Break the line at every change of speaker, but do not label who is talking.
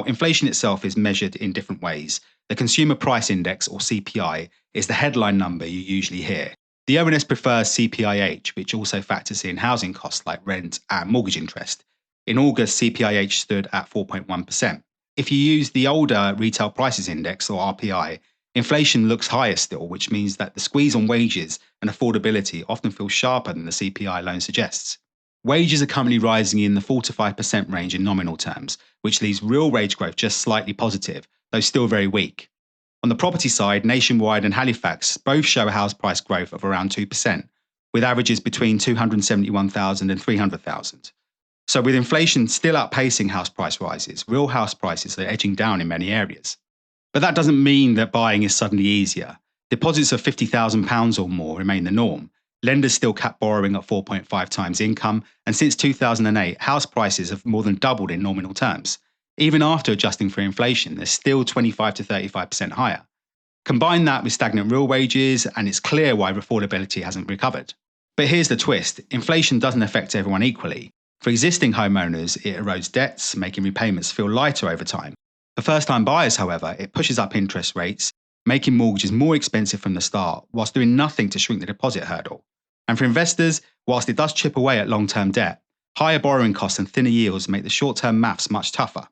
inflation itself is measured in different ways. The Consumer Price Index, or CPI, is the headline number you usually hear. The ONS prefers CPIH, which also factors in housing costs like rent and mortgage interest. In August, CPIH stood at 4.1%. If you use the older Retail Prices Index, or RPI, inflation looks higher still, which means that the squeeze on wages and affordability often feels sharper than the CPI alone suggests. Wages are currently rising in the 4 to 5% range in nominal terms, which leaves real wage growth just slightly positive, though still very weak. On the property side, Nationwide and Halifax both show house price growth of around 2%, with averages between 271,000 and 300,000. So with inflation still outpacing house price rises, real house prices are edging down in many areas. But that doesn't mean that buying is suddenly easier. Deposits of £50,000 or more remain the norm. Lenders still cap borrowing at 4.5 times income, and since 2008, house prices have more than doubled in nominal terms. Even after adjusting for inflation, they're still 25 to 35% higher. Combine that with stagnant real wages, and it's clear why affordability hasn't recovered. But here's the twist. Inflation doesn't affect everyone equally. For existing homeowners, it erodes debts, making repayments feel lighter over time. For first-time buyers, however, it pushes up interest rates, making mortgages more expensive from the start, whilst doing nothing to shrink the deposit hurdle. And for investors, whilst it does chip away at long-term debt, higher borrowing costs and thinner yields make the short-term maths much tougher.